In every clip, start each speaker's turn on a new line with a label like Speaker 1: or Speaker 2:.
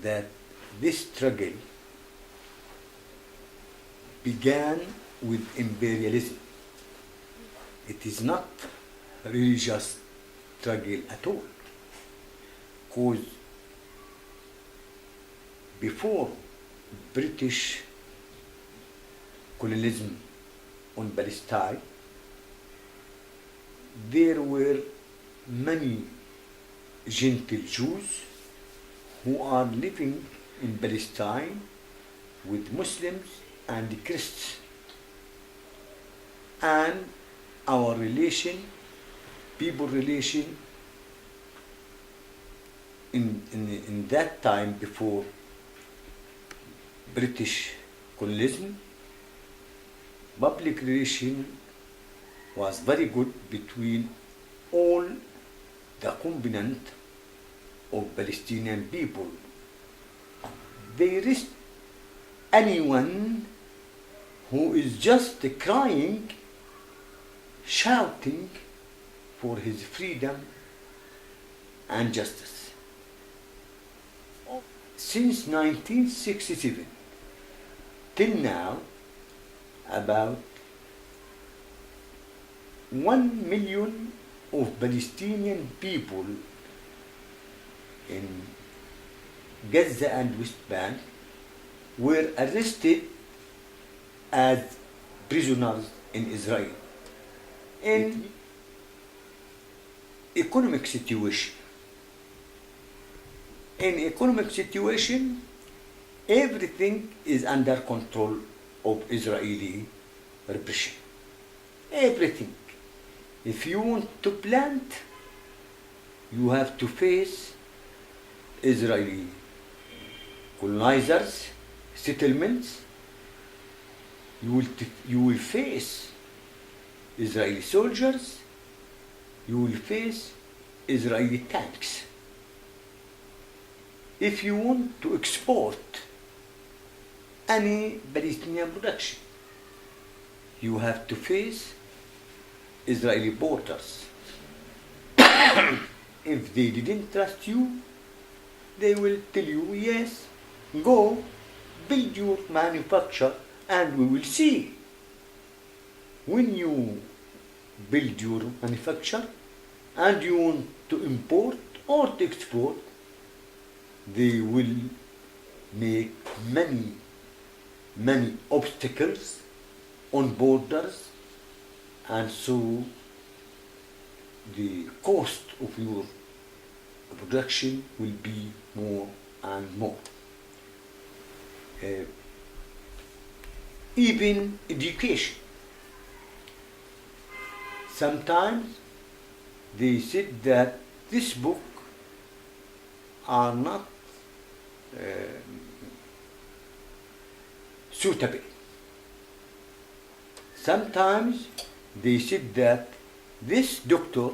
Speaker 1: that this struggle began with imperialism. It is not a religious struggle at all, because before British colonialism on Palestine, there were many gentle Jews who are living in Palestine with Muslims and Christians. And our relation, people relation in that time before British colonialism, public relation was very good between all the component of Palestinian people. They risk anyone who is just crying, shouting for his freedom and justice. Since 1967 till now, about 1 million of Palestinian people in Gaza and West Bank were arrested as prisoners in Israel. In economic situation. In economic situation, everything is under control of Israeli repression. Everything. If you want to plant, you have to face Israeli colonizers, settlements. You will face Israeli soldiers. You will face Israeli tanks. If you want to export any Palestinian production, you have to face Israeli borders. If they didn't trust you, they will tell you, yes, go build your manufacture and we will see. When you build your manufacture and you want to import or to export, they will make many obstacles on borders, and so the cost of your production will be more and more. Even education. Sometimes they said that this book are not suitable. Sometimes they said that this doctor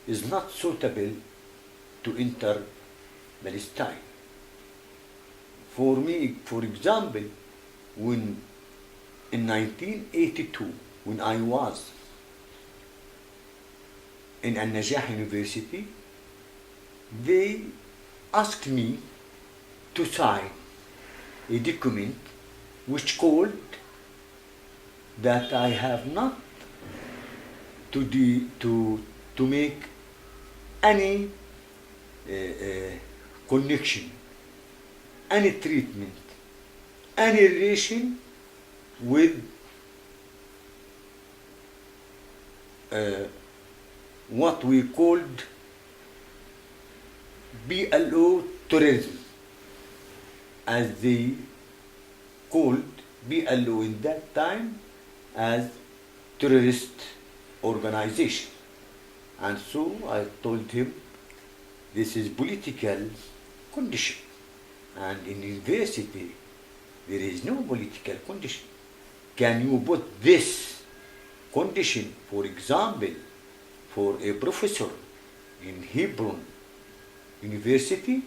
Speaker 1: is not suitable to enter Palestine. For me, for example, when in 1982, when I was in An-Najah University, they asked me to sign a document which called that I have not to make any connection, any treatment, any relation with what we called PLO terrorism, as they called PLO in that time as terrorist organization. And so I told him, this is political condition, and in university there is no political condition. Can you put this condition, for example, for a professor in Hebron University?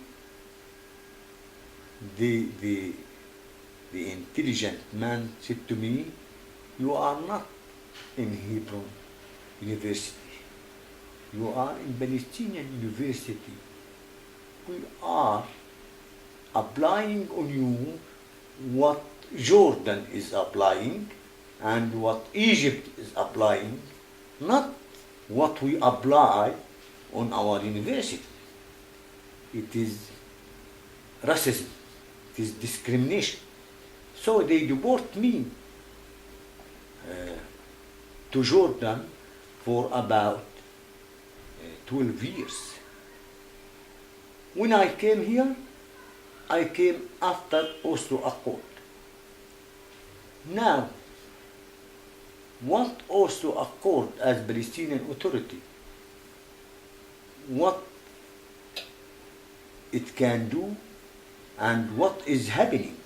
Speaker 1: The intelligent man said to me, you are not in Hebron University. You are in Palestinian University. We are applying on you what Jordan is applying and what Egypt is applying, not what we apply on our university. It is racism, it is discrimination. So they deport me to Jordan for about 12 years. When I came here, I came after Oslo Accord. Now, what Oslo Accord as Palestinian Authority, what it can do and what is happening.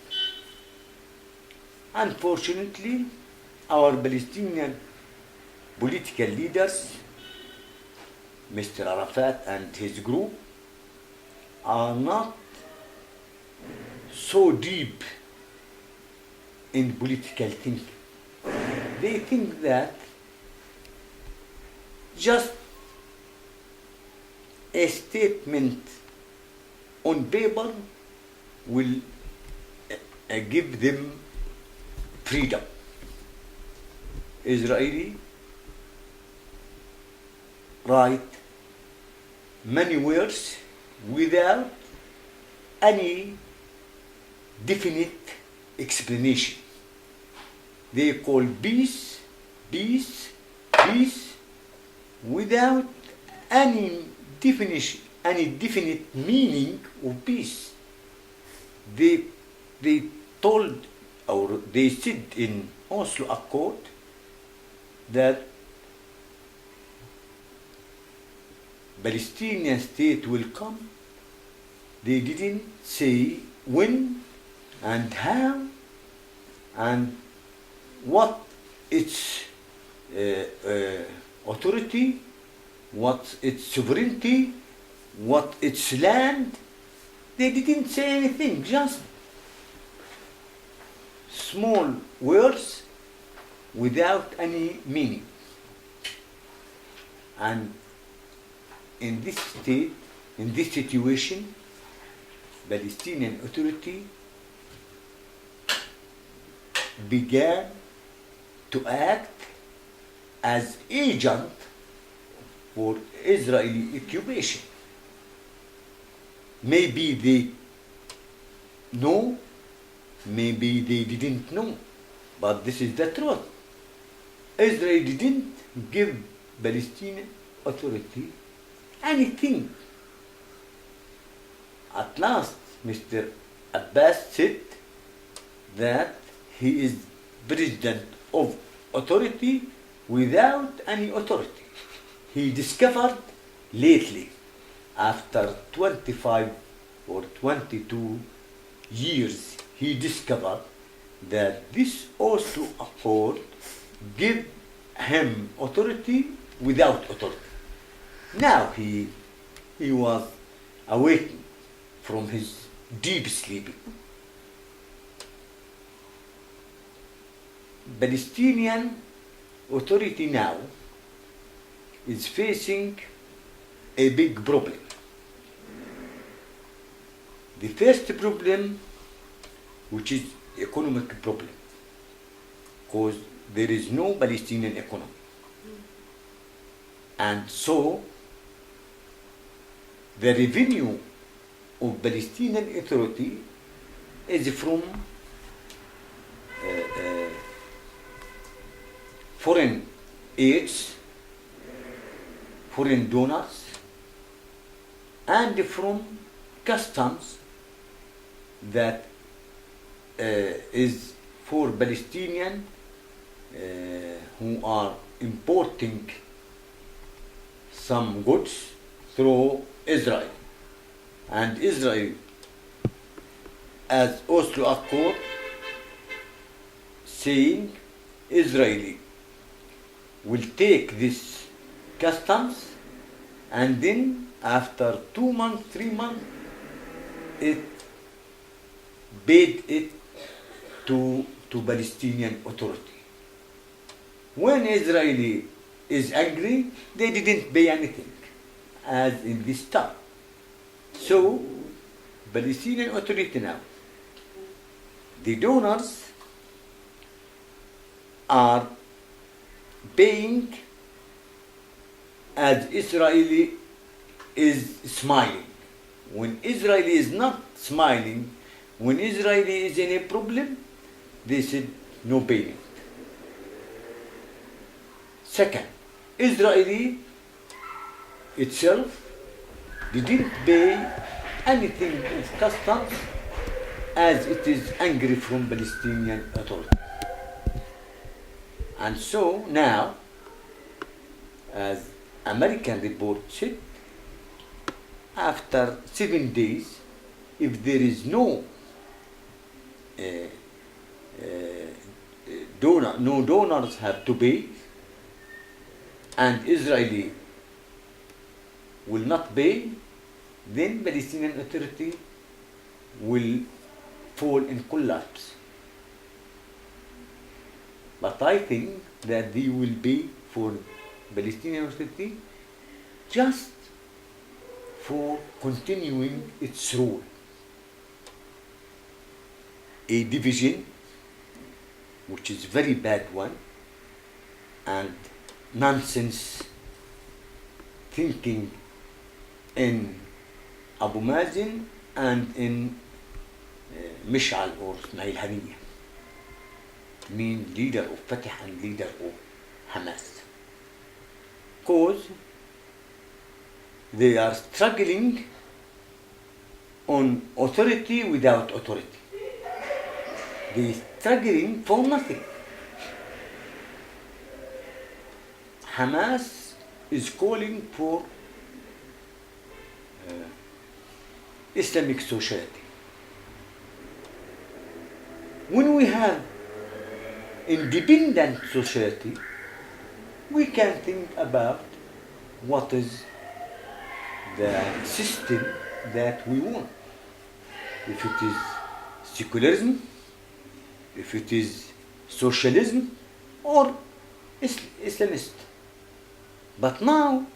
Speaker 1: Unfortunately, our Palestinian political leaders, Mr. Arafat and his group, are not so deep in political thinking. They think that just a statement on paper will give them freedom. Israeli write many words without any definite explanation. They call peace, peace, peace, without any definition, any definite meaning of peace. They told, or they said in Oslo Accord that Palestinian state will come. They didn't say when and how and what its authority, what its sovereignty, what its land. They didn't say anything, just small words without any meaning. And in this state, in this situation, Palestinian Authority began to act as agent for Israeli occupation. Maybe they know, maybe they didn't know, but this is the truth. Israel didn't give Palestinian Authority anything. At last, Mr. Abbas said that he is president of authority without any authority. He discovered lately, after 25 or 22 years, he discovered that this Oslo Accord gave him authority without authority. Now he was awakened from his deep sleep. Palestinian Authority now is facing a big problem. The first problem, which is economic problem, because there is no Palestinian economy. And so the revenue of Palestinian Authority is from foreign aids, foreign donors, and from customs that is for Palestinian who are importing some goods through Israel. And Israel, as Oslo Accord, saying Israeli will take this customs and then after 2 months, 3 months, it paid it to Palestinian Authority. When Israeli is angry, they didn't pay anything, as in this time. So Palestinian Authority now. The donors are paying as Israel is smiling. When Israel is not smiling, when Israel is in a problem, they said no payment. Second, Israel itself didn't pay anything of customs as it is angry from Palestinian Authority. And so now, as American report said, after 7 days, if there is no no donors have to pay, and Israeli will not pay, then Palestinian Authority will fall in collapse. But I think that they will pay for Palestinian Authority just for continuing its role. A division, which is very bad one, and nonsense thinking in Abu Mazen and in Mishal or Ismail Haniya, mean leader of Fatah and leader of Hamas. Because they are struggling on authority without authority. They are struggling for nothing. Hamas is calling for Islamic society. When we have independent society, we can think about what is the system that we want. If it is secularism, if it is socialism, or Islamist. But now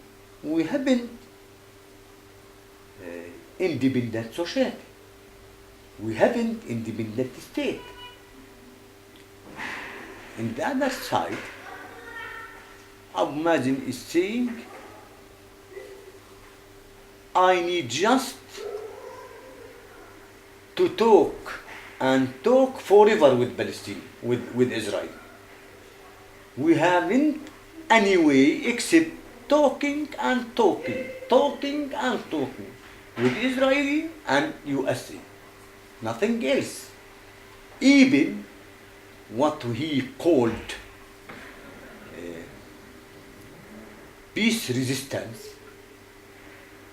Speaker 1: we haven't independent society. We haven't independent state. On the other side, Abu Mazen is saying, I need just to talk and talk forever with Palestine, with Israel. We haven't any way except talking and talking, talking and talking with Israel and USA. Nothing else. Even what he called peace resistance,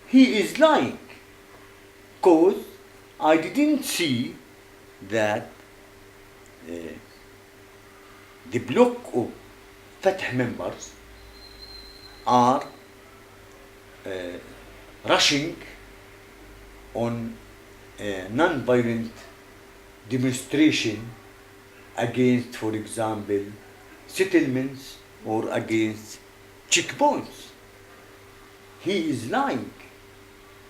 Speaker 1: he is lying, because I didn't see that the bloc of Fatah members are rushing on non-violent demonstration against, for example, settlements or against checkpoints. He is lying.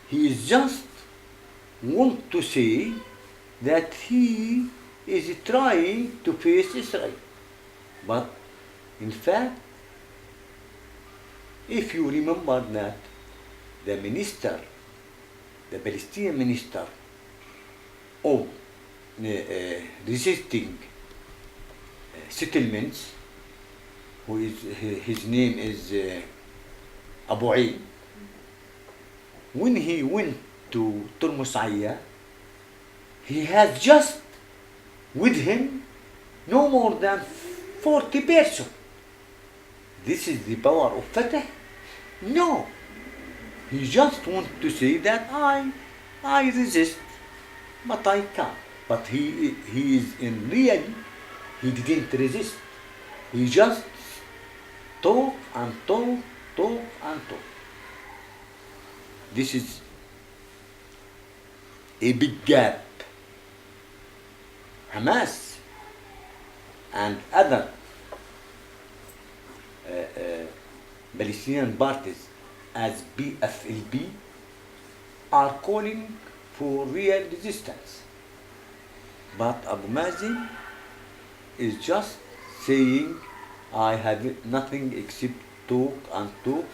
Speaker 1: He is just want to say that he is trying to face Israel. But in fact, if you remember that the minister, the Palestinian minister of resisting settlements, who is his name is Abu Ain, when he went to Turmusaya, he has just with him no more than 40 persons. This is the power of Fatah? No. He just wants to say that I resist, but I can't. But he is in real, he didn't resist. He just talk and talk, talk and talk. This is a big gap. Hamas and other Palestinian parties as PFLP are calling for real resistance. But Abu Mazen is just saying, I have nothing except talk and talk